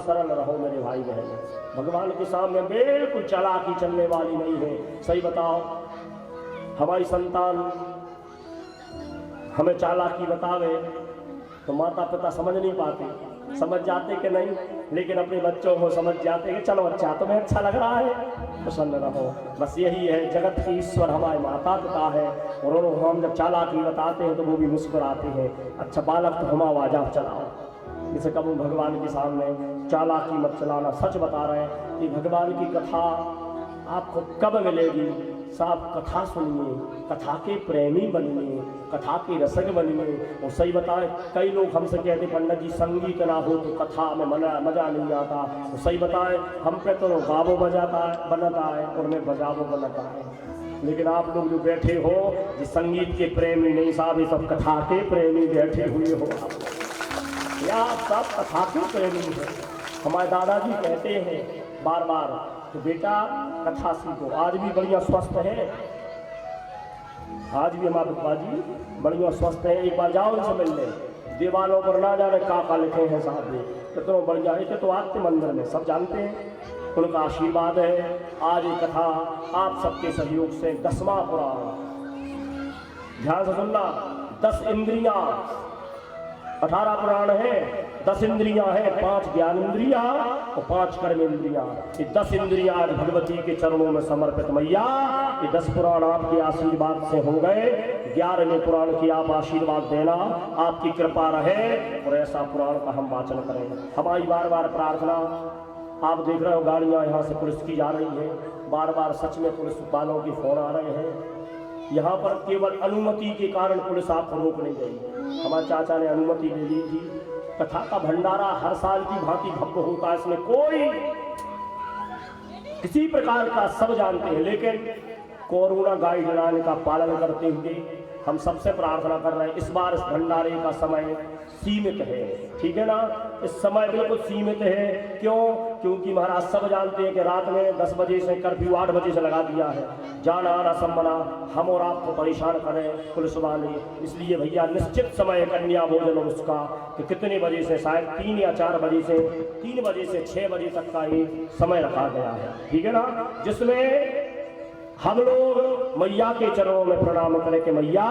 सरल रहो मेरे भाई बहन। भगवान के सामने बिल्कुल चालाकी चलने वाली नहीं है। सही बताओ, हमारी संतान हमें चालाकी बतावे तो माता पिता समझ नहीं पाते, समझ जाते कि नहीं, लेकिन अपने बच्चों को समझ जाते कि चलो अच्छा तुम्हें अच्छा लग रहा है, प्रसन्न रहो। बस यही है, जगत के ईश्वर हमारे माता पिता है और उन्होंने हम जब चालाकी बताते हैं तो वो भी मुस्कुराते हैं। अच्छा बालक तो हम आवाज़ चलाओ, इसे कब भगवान के सामने चालाकी मत चलाना। सच बता रहे हैं कि भगवान की कथा आपको कब मिलेगी? साफ कथा सुनिए, कथा के प्रेमी बनिए, कथा के रसक बनिए। और सही बताएं, कई लोग हमसे कहते पंडित जी संगीत ना हो तो कथा में मजा नहीं आता। तो सही बताएं, हम पे तो गावो बजाता है बनता है और मैं बजावो बनता है, लेकिन आप लोग जो बैठे हो जो संगीत के प्रेमी नहीं साहब, ये सब कथा के प्रेमी बैठे हुए हो। या सब कथा के प्रेमी है। हमारे दादाजी कहते हैं बार बार तो बेटा कथा सीखो। आज भी बढ़िया स्वस्थ है, आज भी हमारे बाजी बढ़िया स्वस्थ है। एक बार जाओ इनसे मिलने, दीवारों पर ना जाने का लिखे हैं साहब ने, कितना बढ़िया। इसे तो आते मंदिर में सब जानते हैं, उनका आशीर्वाद है। आज ये कथा आप सबके सहयोग से 10वां पुराण, ध्यान से सुनना, 10 इंद्रियां, 18 पुराण है, 10 इंद्रियां हैं, 5 ज्ञान इंद्रिया और 5 कर्म इंद्रिया। ये 10 इंद्रियां आज भगवती के चरणों में समर्पित मैया। ये 10 पुराण आपके आशीर्वाद से हो गए। 11वें पुराण की आप आशीर्वाद देना, आपकी कृपा रहे और ऐसा पुराण का हम वाचन करें। हमारी बार बार प्रार्थना, आप देख रहे हो गाड़ियां यहाँ से पुलिस की जा रही है, बार बार सच में पुलिस वालों के फोन आ रहे हैं। यहाँ पर केवल अनुमति के कारण पुलिस आपको रोक नहीं गई। हमारे चाचा ने अनुमति ले ली थी। कथा का भंडारा हर साल की भांति भव्य होता है, इसमें कोई किसी प्रकार का सब जानते हैं, लेकिन कोरोना गाइडलाइन का पालन करते हुए हम सबसे प्रार्थना कर रहे हैं इस बार इस भंडारे का समय सीमित है, ठीक है ना। इस समय बिल्कुल सीमित है। क्यों? क्योंकि महाराज सब जानते हैं कि रात में 10 बजे से कर्फ्यू 8 बजे से लगा दिया है, जाना आना सब मना, हम और आपको परेशान करें पुलिस वाले। इसलिए भैया निश्चित समय कन्या भोजन उसका कि कितने बजे से, शायद 3 या 4 बजे से, 3 बजे से 6 बजे तक का ये समय रखा गया है, ठीक है ना, जिसमें हम लोग मैया के चरणों में प्रणाम करें कि मैया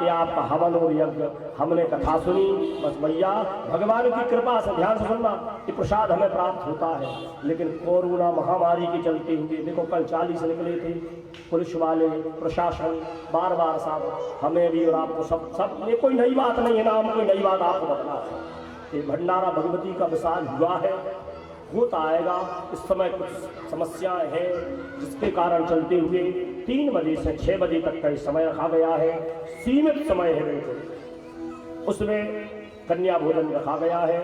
ये आपका हवन और यज्ञ हमने कथा सुनी, बस मैया भगवान की कृपा से, ध्यान से सुनना, ये प्रसाद हमें प्राप्त होता है। लेकिन कोरोना महामारी के चलते हुए देखो कल 40 निकले थे पुलिस वाले, प्रशासन बार बार साहब हमें भी और आपको सब ये कोई नई बात नहीं है ना, हम कोई नई बात आपको बता है। ये भंडारा भगवती का विशाल हुआ है, होता आएगा। इस समय कुछ समस्याएं हैं जिसके कारण चलते हुए 3 बजे से 6 बजे तक का समय रखा गया है, सीमित समय है बिल्कुल। उसमें कन्या भोजन रखा गया है।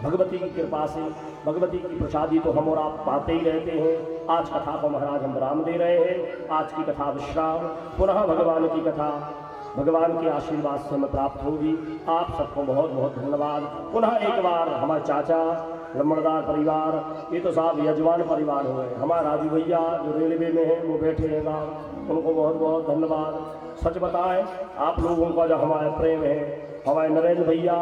भगवती की कृपा से भगवती की प्रसादी तो हम और आप पाते ही रहते हैं। आज कथा को महाराज हम विराम दे रहे हैं, आज की कथा विश्राम, पुनः भगवान की कथा भगवान के आशीर्वाद से हमें प्राप्त होगी। आप सबको बहुत बहुत धन्यवाद। पुनः एक बार हमारे चाचा लम्बड़दार परिवार, ये तो साहब यजमान परिवार हुए, हमारे राजू भैया जो रेलवे में हैं वो बैठे हैं साहब, उनको बहुत बहुत धन्यवाद। सच बताएं आप लोगों का जो हमारा प्रेम है, हमारे नरेंद्र भैया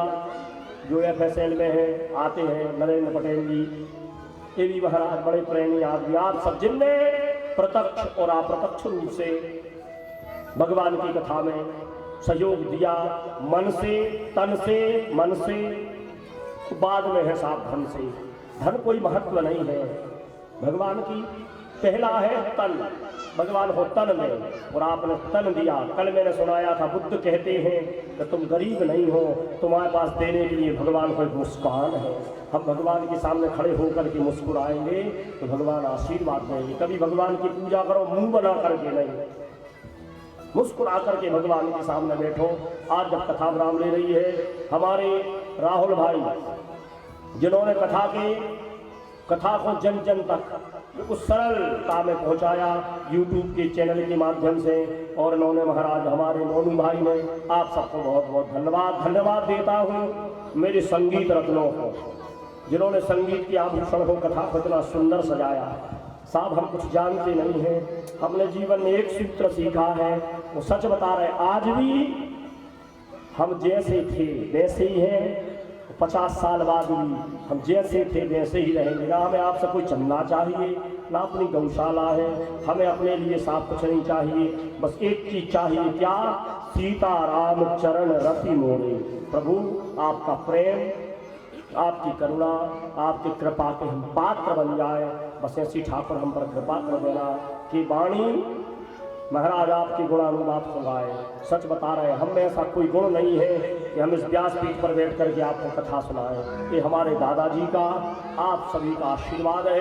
जो FSL में हैं आते हैं, नरेंद्र पटेल जी, ये भी महाराज बड़े प्रेमी आदमी। आप सब जिनने प्रत्यक्ष और अप्रत्यक्ष रूप से भगवान की कथा में सहयोग दिया, मन से, तन से, मन से, बाद में है साहब धन से। धन कोई महत्व नहीं है, भगवान की पहला है तन, भगवान हो तन में और आपने तन दिया। कल मैंने सुनाया था बुद्ध कहते हैं कि तुम गरीब नहीं हो, तुम्हारे पास देने के लिए भगवान को एक मुस्कान है। हम भगवान के सामने खड़े होकर के मुस्कुराएंगे तो भगवान आशीर्वाद देंगे। कभी भगवान की पूजा करो मुंह बना करके नहीं, मुस्कुरा करके भगवान के सामने बैठो। आज जब कथा विराम ले रही है हमारे राहुल भाई, जिन्होंने कथा को जन जन तक उस सरलता में पहुंचाया यूट्यूब के चैनल के माध्यम से, और इन्होंने महाराज हमारे मोनू भाई ने, आप सबको बहुत बहुत धन्यवाद देता हूँ। मेरे संगीत रत्नों को, जिन्होंने संगीत के आभूषण को कथा को इतना सुंदर सजाया। साहब हम कुछ जानते नहीं हैं, हमने जीवन में एक सूत्र सीखा है, वो सच बता रहे, आज भी हम जैसे थे वैसे ही हैं। 50 साल बाद भी हम जैसे थे वैसे ही रहेंगे। ना हमें आपसे कोई चंदा चाहिए, ना अपनी गौशाला है, हमें अपने लिए साफ कुछ नहीं चाहिए। बस एक चीज चाहिए, क्या? सीता राम चरण रति मोरे। प्रभु आपका प्रेम, आपकी करुणा, आपकी कृपा के हम पात्र बन जाए। बस ऐसी ठाकुर हम पर कृपा कर देना कि वाणी महाराज आपकी गुणानुवाद सुनाए। सच बता रहे हैं, हम में ऐसा कोई गुण नहीं है कि हम इस व्यासपीठ पर बैठ करके आपको कथा सुनाएं। ये हमारे दादाजी का, आप सभी का आशीर्वाद है।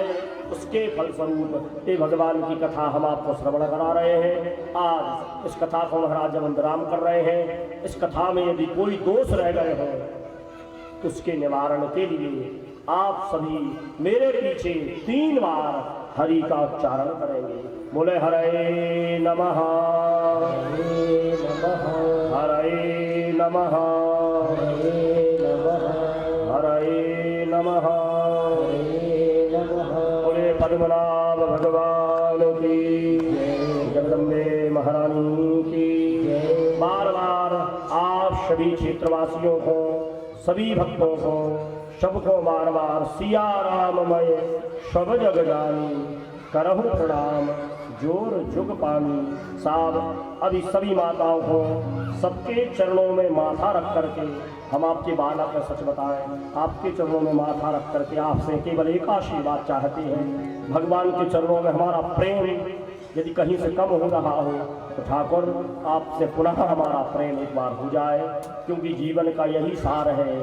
उसके फलस्वरूप ये भगवान की कथा हम आपको श्रवण करा रहे हैं। आज इस कथा को महाराज जब अंतराम कर रहे हैं, इस कथा में यदि कोई दोष रह गए हों तो उसके निवारण के लिए आप सभी मेरे पीछे 3 बार हरि का उच्चारण करेंगे। बोले हरे नमः, हरे नमः, हरे नमः, हरे नमः, हरे नमः। बोले पद्मनाभ भगवान की, जगदम्बे महारानी की। बार बार आप सभी क्षेत्रवासियों को, सभी भक्तों को, सबको बार बार सिया राममय सब जग जानी करहु प्रणाम जोर जुग पानी। साहब अभी सभी माताओं को सबके चरणों में माथा रख करके हम आपके बालक का सच बताएं, आपके चरणों में माथा रख करके आपसे केवल एक आशीर्वाद चाहते हैं। भगवान के चरणों में हमारा प्रेम यदि कहीं से कम हो रहा हो तो ठाकुर आपसे पुनः हमारा प्रेम एक बार हो जाए, क्योंकि जीवन का यही सार है।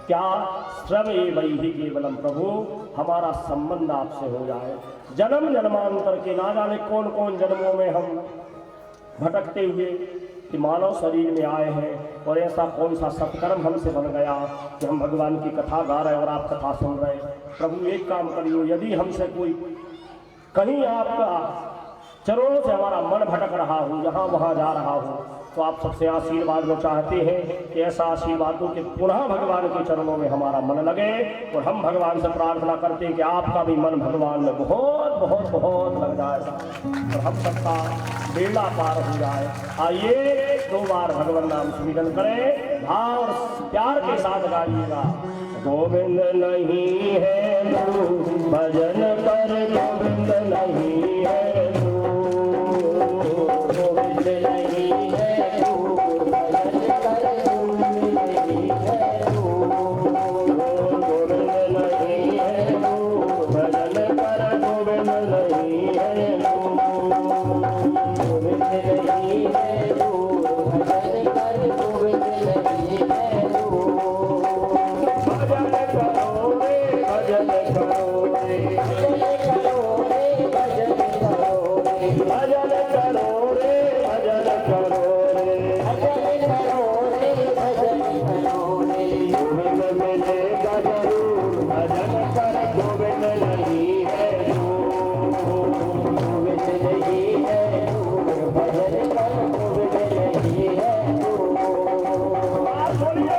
क्या? श्रम ये वही केवलम। प्रभु हमारा संबंध आपसे हो जाए। जन्म जन्मांतर के ना जाने कौन कौन जन्मों में हम भटकते हुए कि मानव शरीर में आए हैं, और ऐसा कौन सा सत्कर्म हमसे बन गया कि हम भगवान की कथा गा रहे हैं और आप कथा सुन रहे हैं। प्रभु एक काम करियो, यदि हमसे कोई कहीं आपका चरणों से हमारा मन भटक रहा हो, यहाँ वहाँ जा रहा हो, तो आप सबसे आशीर्वाद में चाहते हैं कि ऐसा आशीर्वाद दो कि पुनः भगवान के चरणों में हमारा मन लगे। और हम भगवान से प्रार्थना करते हैं कि आपका भी मन भगवान में बहुत बहुत बहुत लग जाएगा और हम सबका बेड़ा पार हो जाए। आइए 2 बार भगवान नाम सुमिरन करें, भाव और प्यार के साथ गाइएगा। गोविंद नहीं है तू भजन कर, गोविंद नहीं है तू, गोविंद नहीं है तू भजन कर, गोविंद नहीं है तू, गोविंद नहीं है तू भजन कर, गोविंद नहीं है तू, गोविंद नहीं है तू भजन कर, गोविंद नहीं है तू। भजन करो रे, भजन करो रे, भजन करो रे, भजन करो रे, भजन करो रे, भजन करो रे, भजन करो रे, भजन करो रे। गोविंद मिलेगा जरूर, भजन कर, गोविंद नहीं है तू, गोविंद नहीं है तू भजन कर, गोविंद नहीं है तू। बोलिए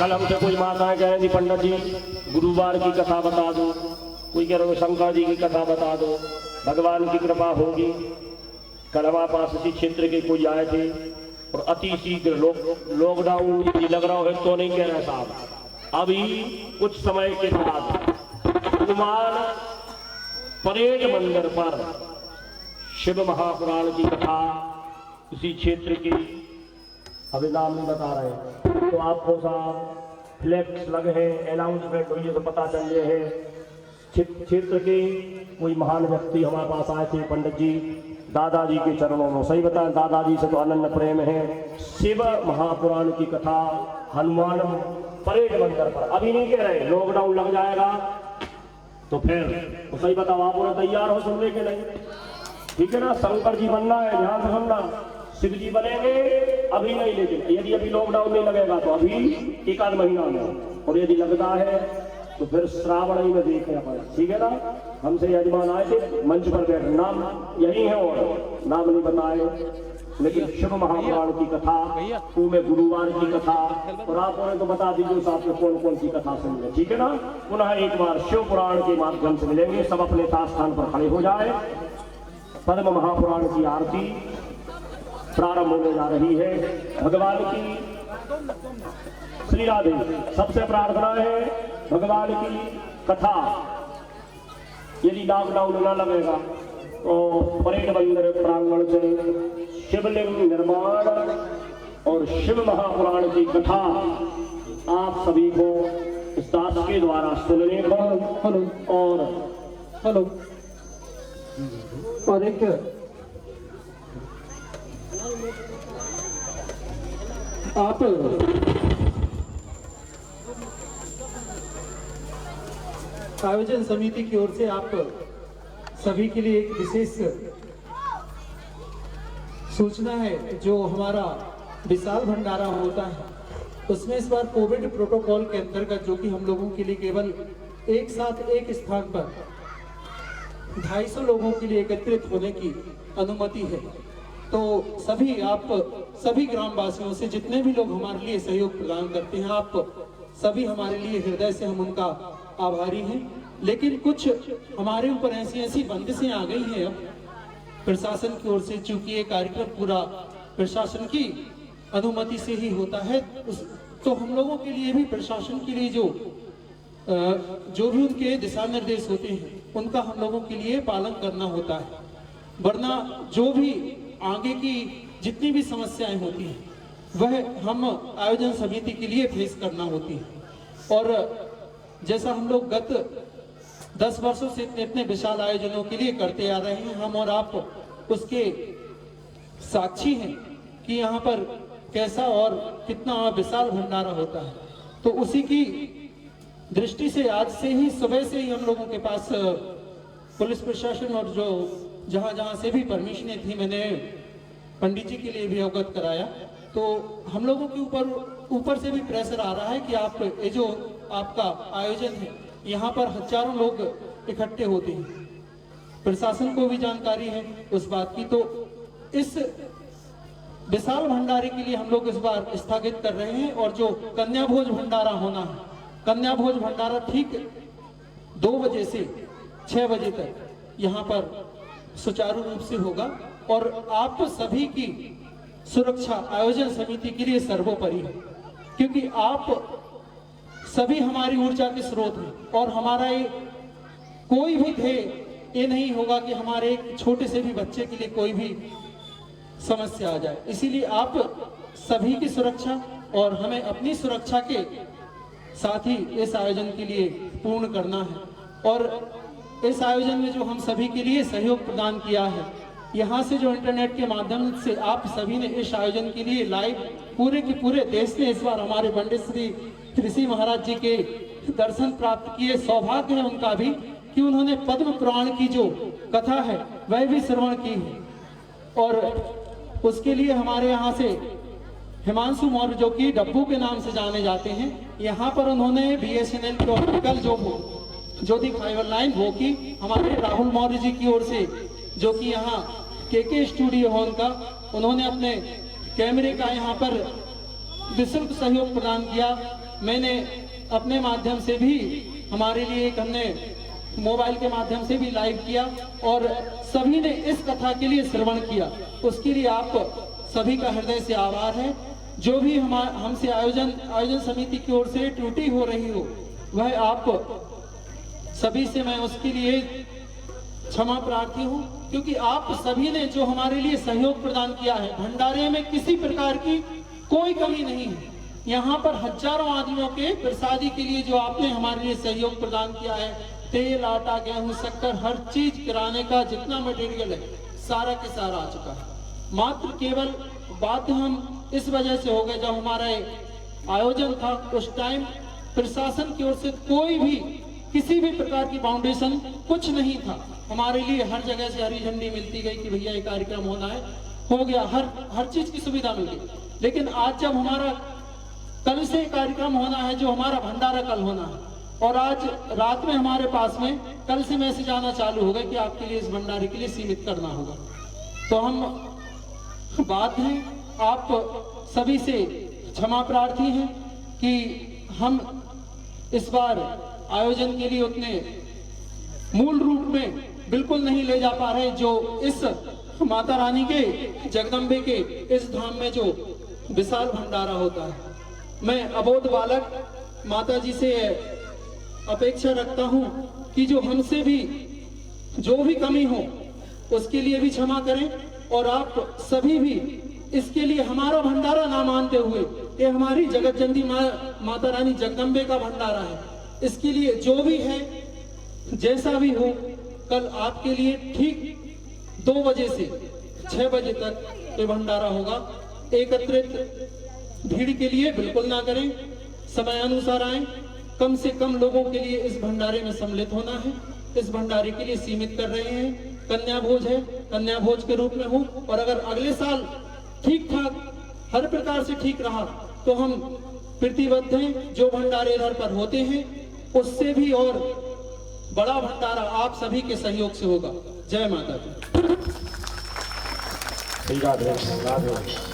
कल हमसे कोई माताएं कह रही थी पंडित जी गुरुवार की कथा बता दो, कोई कह रहे हो शंकर जी की कथा बता दो, भगवान की कृपा होगी। कल हमारे पास इसी क्षेत्र के कोई आए थे और अति शीघ्र लॉकडाउन लग रहा है तो नहीं कह रहे साहब, अभी कुछ समय के बाद हनुमान परेड मंदिर पर शिव महापुराण की कथा इसी क्षेत्र की, अभी नाम नहीं बता रहे तो आपको साहब फ्लैक्स लगे हैं, अनाउंसमेंट हुई है तो पता चल रहे हैं। क्षेत्र के कोई महान व्यक्ति हमारे पास आए थे पंडित जी, दादाजी के चरणों में, सही बताएं दादाजी से तो अनन्य प्रेम है। शिव महापुराण की कथा हनुमान परेड मंदिर पर, अभी नहीं कह रहे लॉकडाउन लग जाएगा तो फिर तो सही बताओ आप उन्हें तैयार हो सुनने के नहीं, ठीक है ना। शंकर जी बनना है, ध्यान से सुनना, शिव जी बनेंगे अभी नहीं, लेकिन यदि अभी लॉकडाउन नहीं लगेगा तो अभी एक आध महीना में, और यदि लगता है तो फिर श्रावण ही में देखें अपन, ठीक है ना। हमसे यजमान आए थे मंच पर बैठे, नाम यही है और नाम नहीं बताए, लेकिन शिव महापुराण की कथा वो में गुरुवार की कथा, और आप उन्हें तो बता दीजिए उस आपने कौन कौन सी कथा सुनी है, ठीक है ना। पुनः एक बार शिव पुराण के माध्यम से मिलेंगे, सब अपने स्थान पर खड़े हो जाए। पद्म महापुराण की आरती प्रारंभ होने जा रही है। भगवान की श्री राधे सबसे प्रार्थना है, भगवान की कथा यदि लॉकडाउन न लगेगा तो परेड मंदिर प्रांगण से शिवलिंग निर्माण और शिव महापुराण की कथा आप सभी को इस दास के द्वारा सुनने को और एक आप आयोजन समिति की ओर से आप सभी के लिए एक विशेष सूचना है। जो हमारा विशाल भंडारा होता है उसमें इस बार कोविड प्रोटोकॉल के अंतर्गत, जो कि हम लोगों के लिए केवल एक साथ एक स्थान पर 250 लोगों के लिए एकत्रित होने की अनुमति है, तो सभी आप सभी ग्रामवासियों से जितने भी लोग हमारे लिए सहयोग प्रदान करते हैं, आप सभी हमारे लिए हृदय से हम उनका आभारी हैं। लेकिन कुछ हमारे ऊपर ऐसी बंदिशें आ गई हैं अब प्रशासन की ओर से, चूंकि ये कार्यक्रम पूरा प्रशासन की अनुमति से ही होता है, तो हम लोगों के लिए भी प्रशासन के लिए जो भी उनके दिशा निर्देश होते हैं उनका हम लोगों के लिए पालन करना होता है, वरना जो भी आगे की जितनी भी समस्याएं होती हैं वह हम आयोजन समिति के लिए फेस करना होती है। और जैसा हम लोग गत 10 वर्षों से इतने विशाल आयोजनों के लिए करते आ रहे हैं, हम और आप उसके साक्षी हैं कि यहाँ पर कैसा और कितना विशाल भंडारा होता है। तो उसी की दृष्टि से आज से ही सुबह से ही हम लोगों के पास पुलिस प्रशासन और जो जहाँ से भी परमिशनें थी, मैंने पंडित जी के लिए भी अवगत कराया, तो हम लोगों के ऊपर से भी प्रेशर आ रहा है कि आप ये जो आपका आयोजन है यहाँ पर हजारों लोग इकट्ठे होते हैं, प्रशासन को भी जानकारी है उस बात की। तो इस विशाल भंडारे के लिए हम लोग इस बार स्थगित कर रहे हैं, और जो कन्या भोज भंडारा होना है, कन्या भोज भंडारा ठीक 2 बजे से 6 बजे तक यहाँ पर सुचारू रूप से होगा, और आप सभी की सुरक्षा आयोजन समिति के लिए सर्वोपरि है, क्योंकि आप सभी हमारी ऊर्जा के स्रोत हैं, और हमारा ये कोई भी ध्येय ये नहीं होगा कि हमारे एक छोटे से भी बच्चे के लिए कोई भी समस्या आ जाए। इसीलिए आप सभी की सुरक्षा और हमें अपनी सुरक्षा के साथ ही इस आयोजन के लिए पूर्ण करना है। और इस आयोजन में जो हम सभी के लिए सहयोग प्रदान किया है, यहाँ से जो इंटरनेट के माध्यम से आप सभी ने इस आयोजन के लिए लाइव पूरे के पूरे देश ने इस बार हमारे पंडित श्री कृषि महाराज जी के दर्शन प्राप्त किए। सौभाग्य है उनका भी कि उन्होंने पद्म पुराण की जो कथा है वह भी श्रवण की है, और उसके लिए हमारे यहाँ से हिमांशु मौर्य जो कि डब्बू के नाम से जाने जाते हैं, यहाँ पर उन्होंने BSNL की ऑप्टिकल जो ज्योति फाइबर लाइन वो की। हमारे राहुल मौर्य जी की ओर से जो कि यहाँ KK स्टूडियो है उनका, उन्होंने अपने कैमरे का यहाँ पर विशुल्क सहयोग प्रदान किया। मैंने अपने माध्यम से भी, हमारे लिए एक हमने मोबाइल के माध्यम से भी लाइव किया और सभी ने इस कथा के लिए श्रवण किया। उसके लिए आप सभी का हृदय से आभार है। जो भी हमसे आयोजन समिति की ओर से त्रुटि हो रही हो, वह आप सभी से मैं उसके लिए क्षमा प्रार्थी हूँ, क्योंकि आप सभी ने जो हमारे लिए सहयोग प्रदान किया है, भंडारे में किसी प्रकार की कोई कमी नहीं है। यहाँ पर हजारों आदमियों के प्रसादी के लिए जो आपने हमारे लिए सहयोग प्रदान किया है, तेल, आटा, गेहूं, शक्कर, हर चीज किराने का जितना मटेरियल है सारा के सारा आ चुका है। मात्र केवल बात हम इस वजह से हो गए, जब हमारा आयोजन था उस टाइम प्रशासन की ओर से कोई भी किसी भी प्रकार की फाउंडेशन कुछ नहीं था। हमारे लिए हर जगह से हरी झंडी मिलती गई कि भैया ये कार्यक्रम होना है, हो गया, हर चीज की सुविधा मिल गई। लेकिन आज जब हमारा कल से कार्यक्रम होना है, जो हमारा भंडारा कल होना है, और आज रात में हमारे पास में कल से मैसेज आना चालू हो गया कि आपके लिए इस भंडारे के लिए सीमित करना होगा। तो हम बात है आप सभी से क्षमा प्रार्थी हैं कि हम इस बार आयोजन के लिए उतने मूल रूप में बिल्कुल नहीं ले जा पा रहे, जो इस माता रानी के, जगदम्बे के इस धाम में जो विशाल भंडारा होता है। मैं अबोध बालक माता जी से अपेक्षा रखता हूं कि जो हमसे भी जो भी कमी हो उसके लिए भी क्षमा करें, और आप सभी भी इसके लिए हमारा भंडारा ना मानते हुए, ये हमारी जगत जननी माता रानी जगदम्बे का भंडारा है, इसके लिए जो भी है जैसा भी हो, कल आपके लिए ठीक 2 बजे से 6 बजे तक ये भंडारा होगा। एकत्रित भीड़ के लिए बिल्कुल ना करें, समय अनुसार आए, कम से कम लोगों के लिए इस भंडारे में सम्मिलित होना है। इस भंडारे के लिए सीमित कर रहे हैं, कन्या भोज है, कन्या भोज के रूप में हो, और अगर अगले साल ठीक ठाक हर प्रकार से ठीक रहा तो हम प्रतिबद्ध हैं, जो भंडारे इधर पर होते हैं उससे भी और बड़ा भंडारा आप सभी के सहयोग से होगा। जय माता दी।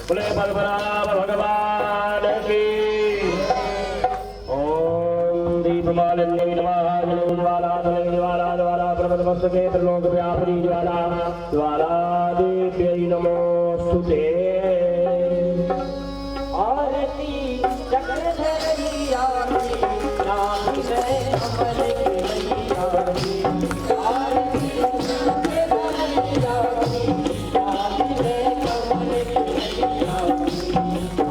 बोले भगवान की। ओम दीपमालिनी नमः। ज्वाला ज्वाला पर्वत वक्त के त्रिलोक व्यापिनी ज्वाला ज्वाला देव्यै नमोस्तुते। आरती चक्रधरी आरती नाभि में अमर के आरती। आरती चक्रधरी आरती नाभि में अमर के आरती।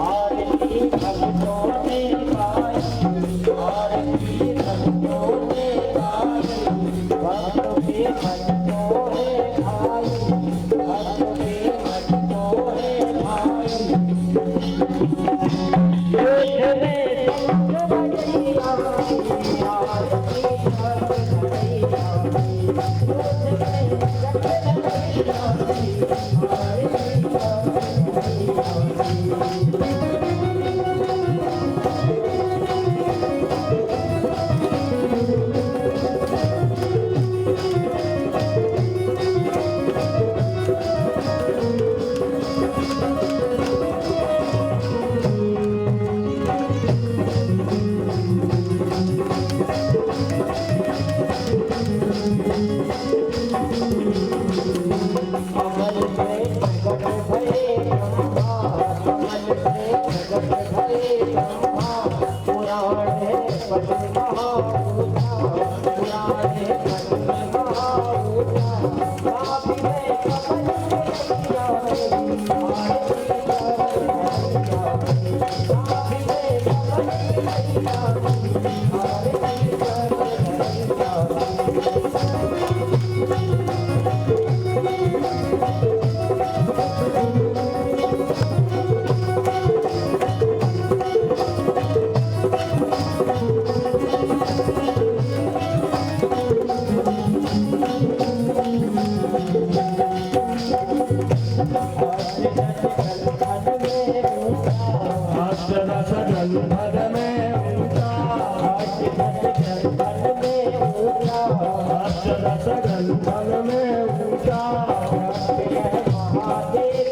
आरती भक्तों ने गाई, आरती भक्तों ने गाई, भक्तों के भक्तों ने खाई, भक्तों के भक्तों ने खाई। महादेव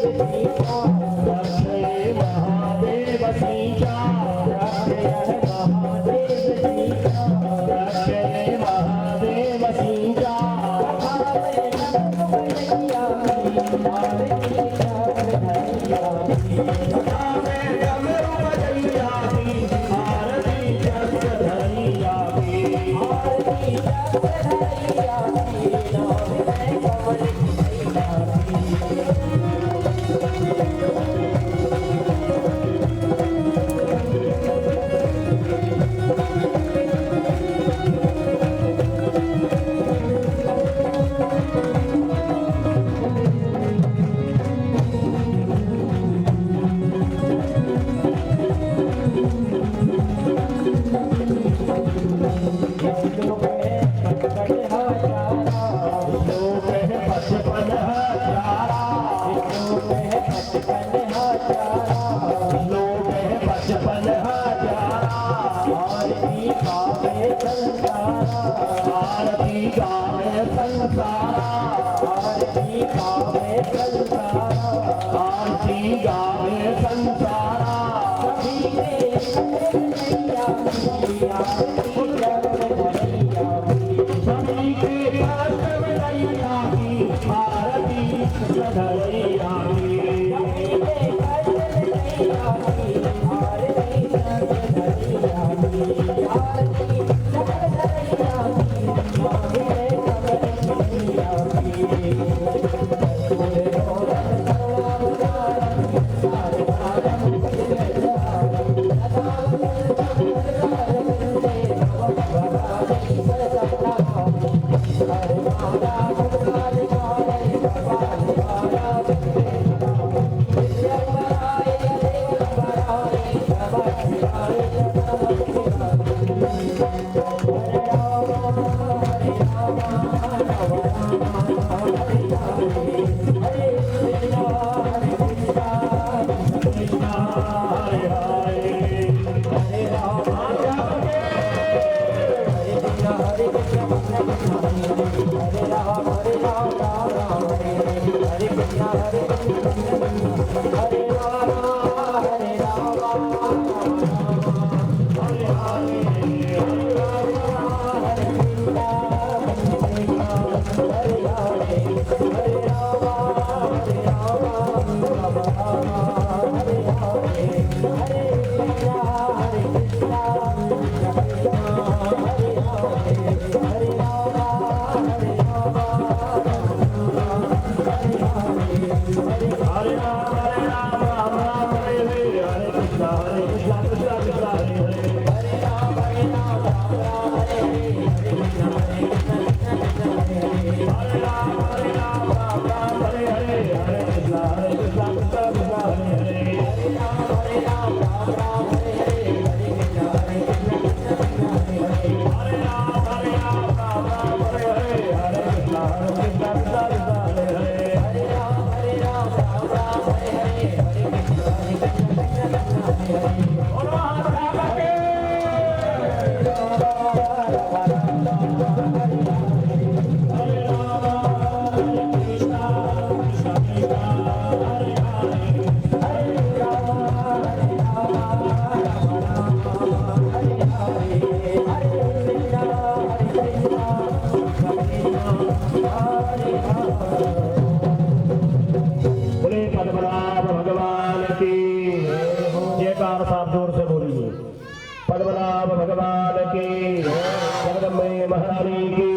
पद्मनाभ भगवान की, जगदम्बे महारानी की,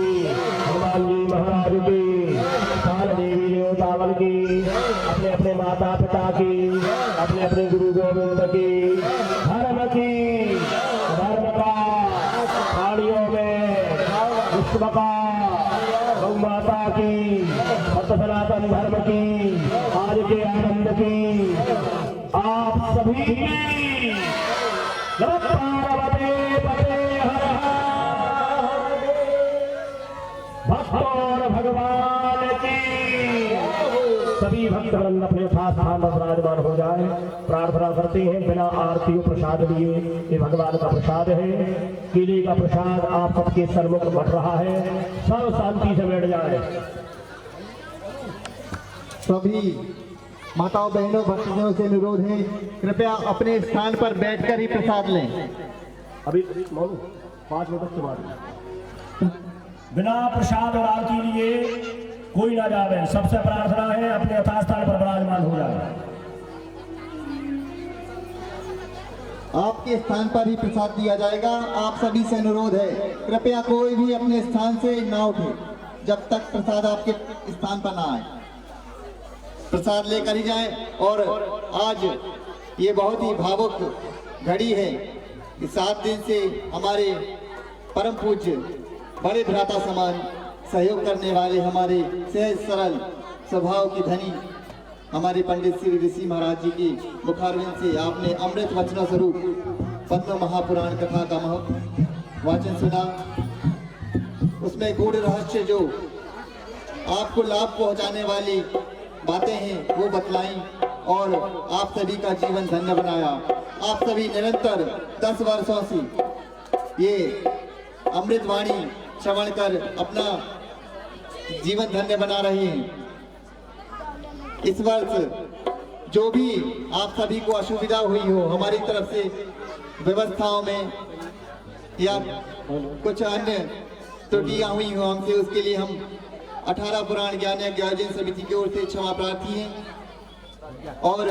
हनुमान जी महाराज की, काल देवी देवतावन की, अपने अपने माता पिता की, अपने अपने गुरु गोविंद की, धर्म का खाड़ियों में विश्व का, गौ माता की, सत्य सनातन धर्म की, आज के आनंद की, आप सभी की पार्वती पते हर हर, भक्त और भगवान की। सभी भक्तवृंद अपने स्थान पर विराजमान हो जाए, प्रार्थना करते हैं बिना आरती प्रसाद लिए। ये भगवान का प्रसाद है, केले का प्रसाद आप सबके सन्मुख बढ़ रहा है, सब शांति से बैठ जाए। सभी माताओं बहनों भक्तजनों से अनुरोध है, कृपया अपने स्थान पर बैठकर ही प्रसाद लें। अभी 5 मिनट के बाद बिना प्रसाद और आरती लिए कोई ना जावे। सबसे प्रार्थना है अपने यथास्थान पर विराजमान हो जाए। आपके स्थान पर ही प्रसाद दिया जाएगा। आप सभी से अनुरोध है, कृपया कोई भी अपने स्थान से ना उठे जब तक प्रसाद आपके स्थान पर ना आए। प्रसाद लेकर ही जाएं। और आज ये बहुत ही भावुक घड़ी है कि 7 दिन से हमारे परम पूज्य बड़े भ्राता समान सहयोग करने वाले हमारे सहज सरल स्वभाव के धनी हमारे पंडित श्री ऋषि महाराज जी की मुखारविंद से आपने अमृत वचनों स्वरूप पद्म महापुराण कथा का वाचन सुना। उसमें गूढ़ रहस्य जो आपको लाभ पहुंचाने वाली बातें हैं वो बतलाई और आप सभी का जीवन धन्य बनाया। आप सभी निरंतर 10 वर्षों से ये अमृत वाणी श्रवण कर अपना जीवन धन्य बना रहे हैं। इस वर्ष जो भी आप सभी को असुविधा हुई हो हमारी तरफ से व्यवस्थाओं में या कुछ अन्य त्रुटियां हुई हो हमसे, उसके लिए हम 18 पुराण ज्ञान यज्ञ आयोजन समिति की ओर से क्षमा प्रार्थी हैं। और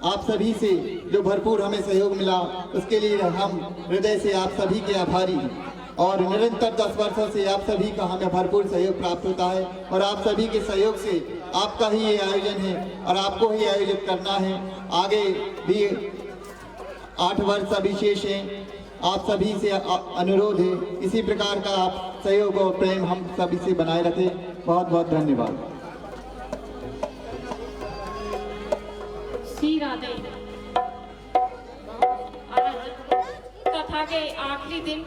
आप सभी से जो भरपूर हमें सहयोग मिला उसके लिए हम हृदय से आप सभी के आभारी हैं। और निरंतर 10 वर्षों से आप सभी का हमें भरपूर सहयोग प्राप्त होता है और आप सभी के सहयोग से आपका ही ये आयोजन है और आपको ही आयोजित करना है। आगे भी 8 वर्ष अभी शेष हैं। आप सभी से अनुरोध है इसी प्रकार का आप सहयोग और प्रेम हम सभी से बनाए रखें। बहुत बहुत धन्यवाद। श्री राधे। आज कथा के आखिरी दिन